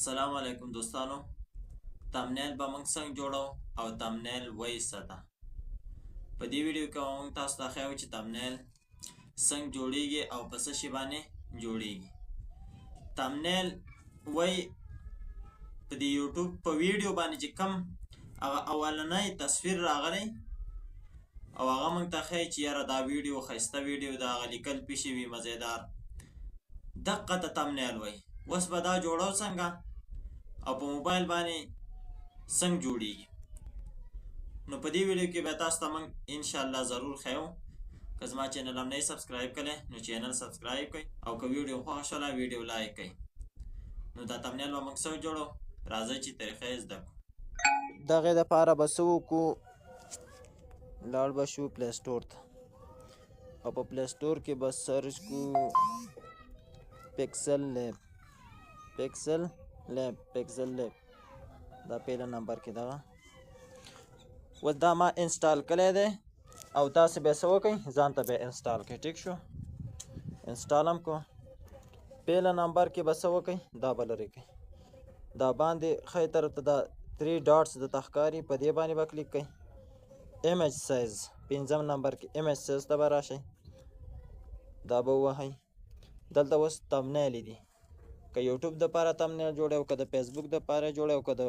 السلام علیکم دوستانو. تمنیل به موږ څنګه جوړو او تمنیل وایي څه ده. په دې ویډیو کې موږ تاسو ته ښیو چې تمنیل څنګه جوړیږي او په څه شي باندې جوړیږي. تمنیل وایي په دې یوټیوب په ویډیو باندې چې کوم هغه اولنی تصویر راغلی او هغه موږ ته ښیي چې یاره دا ویډیو ښایسته ویډیو ده، هغه لیکل پې شوي مزیدار، دقه ته تمنیل وایي. اوس به دا جوړو څنګه او په موبایل باندې څنګه جوړیږي. نو په دې ویډیو کې به تاسو ته موږ انشاءالله ضرور ښیو. که زما چینل هم نه یې سبسکرایب کړی نو چینل سبسکرایب کړئ او که ویډیو خوښه شوله ویډیو لایک کړئ. نو دا تمنیل به موږ څنګه جوړو، راځئ چې طریقه یې زده کړو. دغې دپاره به څه وکړو، لاړ به شو پلی سټور ته او په پلی سټور کې به سرچ کړو پیکسل لیب دا پیله نمبر کې دغه. اوس دا ما انسټال کړی دی او تاسې بیا څه وکئ، ځان ته بیا انسټال کړئ. ټیک شو، انسټال هم کړو. پیله نمبر کې به څه وکئ، دا به لرې کړئ. دا باندې ښی طرف ته دا 3 ډاټس درته ښکاري، په دې باندې به کلیک کړئ. ایمیج سایز 5 نمبر کې ایمیج سایز ته به راشئ، دا به ووهئ. دلته اوس تمنیل دي، که یوټیوب دپاره تمنیل جوړی او که د فیسبوک دپاره جوړی او که د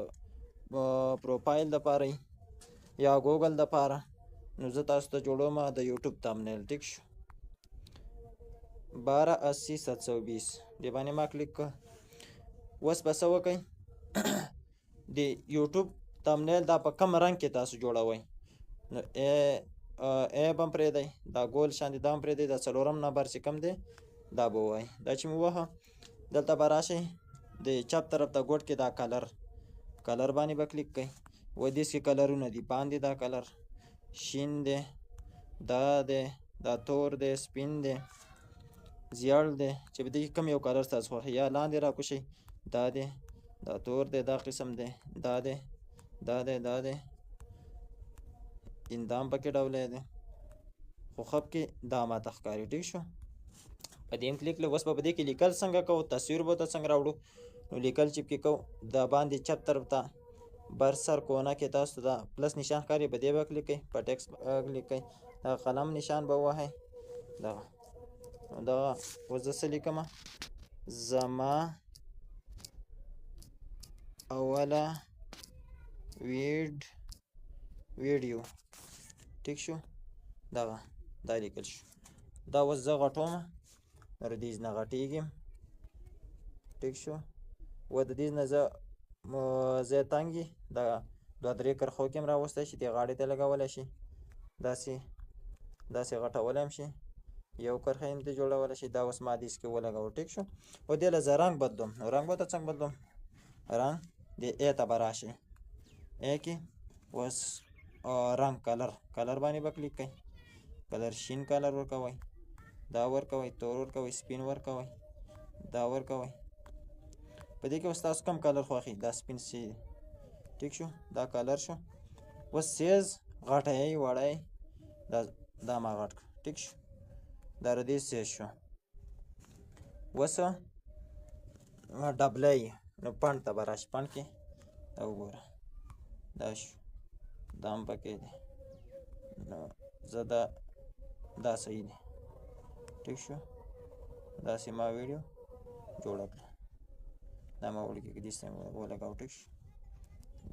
پروفایل دپاره یا ګوګل دپاره. نو زه تاسو ته جوړوم د یوټیوب تمنیل. ټیک شو، 1280 720 دې باندې ما کلیک کړ. اوس به څه وکئ، د یوټیوب تمنیل دا په کوم رنګ کې تاسو جوړوئ. نو ای به هم پرېږدئ، دا ګول شاندې دا هم پرېږدئ، دا 4 نمبر چې کوم دی دا به ووایئ. دا چې مې ووهه دلته به راشئ، د چپ طرف ته ګوټ کې دا کلر باندې به کلیک کړئ. ودیس کې کلرونه دي، باندې دا کلر شین دی، دا دی، دا تور دی، سپین دی، زیړ دی، چې په دې کې کوم یو کلر ستاسو خوښ یا لاندې راکوشئ. دا دی، دا تور دی، دا قسم دی، دا دی، دا دی، دا دی، اندام پکې ډولی دی، خو خپ کې دا ماته ښکاري. ټیک شو، په دې هم کلیک لږ. اوس به په دې کې لیکل څنګه کوو، تصویر به ورته څنګه راوړو. نو لیکل چې پکې کوو، دا باندې چپ طرف ته بر سر کونه کې تاسو ته دا پلس نشان ښکاري، په دې به کلیک کوئ، په ټکس کلیک کوئ، دا قلم نشان به ووهئ. دغه اوس زه څه لیکمه، زما اوله ویډیو. ټیک شو، دا لیکل شو. دا اوس زه غټومه، ردیز نه غټیږم. ټیک شو، و د دې نه زه ځای تنګ دا 2-3 کرښو کې هم راوستی شي، دې غاړې ته لګولی شي، داسې غټولی هم شي، یو کرښه هم دې جوړولی شي. دا اوس ما دې کې ولګوو. ټیک شو، و دې له زه رنګ بدلوم. نو رنګ به ته څنګه بدلوم، رنګ دې ای ته به راشئ، ای کې اوس رنګ کلر باندې به کلیک کوئ. کلر شین کلر ورکوئ، دا ورکوئ، تور ورکوئ، سپین ورکوئ، دا ورکوئ. په دې کې اوس تاسو کوم کلر خوښي، دا سپین سی دی. ټیک شو، دا کلر شو. اوس سیز غټئ وړئ، دا ما غټ کړ. ټیک شو، دا ردې سیز شو. اوس ډبلی، نو پنډ ته به راشي، پنډ کې دا وګوره، دا شو، دا هم پکې دی. نو زه دا صحیح دی. ټیک شو، داسې ما ویډیو جوړه کړه، دا ما وړکې کې دې سم ولګاو. ټیک شو،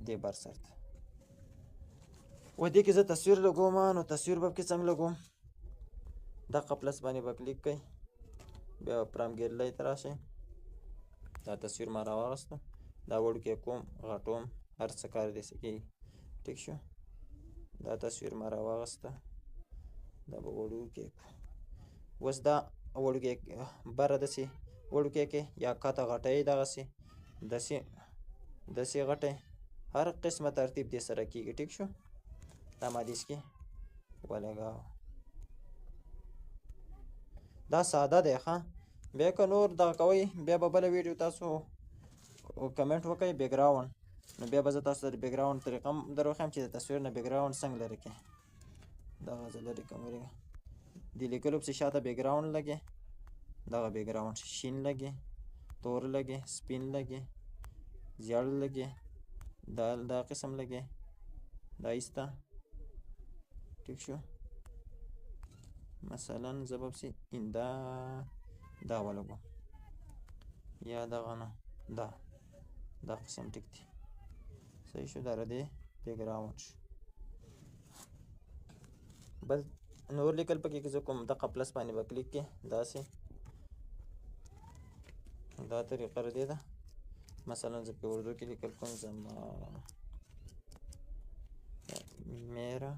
دې بر سر ته و دې کې زه تصویر لګوم. نو تصویر به پکې څنګه لګوم، دغه پلس باندې به کلیک کوئ، بیا پرام ګیرلۍ ته راشئ. دا تصویر ما راواغسته، دا وړوکی کوم غټوم، هر څه کار داسې کېږي. ټیک شو، دا تصویر ما راواغسته، دا به وړوکی کړو. اوس دا وړوکی بره داسې وړوکی کې یا کته غټئ، دغسې داسې غټئ، هر قسمه ترتیب دې سره کېږي. ټیک شو، دا ما دې کې ولګاو. دا ساده دی ښه. بیا که نور دغه کوئ، بیا به بله ویډیو تاسو کمنټ وکئ بیکګراونډ. نو بیا به زه تاسو ته د بیکګراونډ طریقه هم در وښیم چې د تصویر نه بیکګراونډ څنګه لرې کړئ. دغه زه لرې کوم، د لیکلو پسې شاته بیکګراونډ لګې، دغه بیکګراونډ شین لګې، تور لګې، سپین لګې، زیړ لګي دا قسم لګي دا ایسته ټیک شو مثلا زه به پسې دا ولګوم یا دغه نه دا قسم ټیک دی صحیح شو دا ردې بیکګراوند شو بل نور لیکل پکې که زه کوم دغه پلس باندې به کلیک کې داسې دا طریقه ردې ده مثلا زه په اردو کې لیکل کوم زما میرا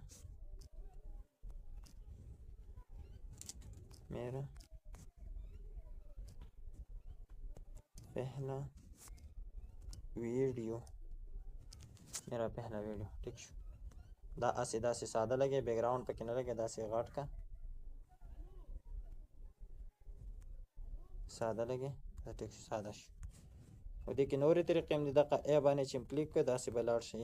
पहला वीडियो ठीक शो دا اسې ساده لګي بیکګراوند پکې نه لګي داسې غټ کا ساده لګي دا ټیک ساده شو او دې کې نورې طریقې هم دي دغه ای باندې چې کلیک کړو داسې به لاړ شي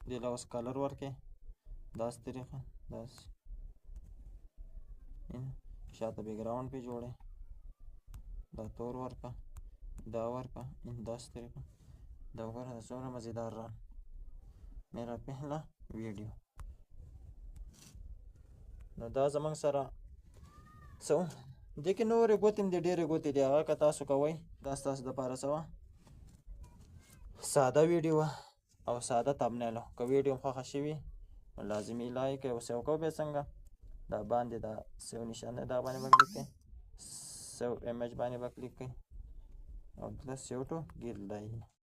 دې له اوس کلر ورکړئ داسې طریقه داسې شاته بیکګراوند پې جوړئ دا تور ورکړه دا ورکړه داسې طریقه دا وګوره دا څومره مزیدار رال میرا پهلا ویډیو نو دا زمونږ سره څه دې کې نورې ګوتې هم دي ډېرې ګوتې دي هغه که تاسو کوئ دا ستاسو دپاره څه وه ساده ویډیو وه او ساده تمنیل وه که ویډیو هم خوښه شوي نو لازمي لایک او سیو کوو بیا څنګه دا باندې دا سیو نشان دی دا باندې به کلیک کړئ سیو ایمیج باندې به کلیک کړئ او دلته سیو ټو ګیلري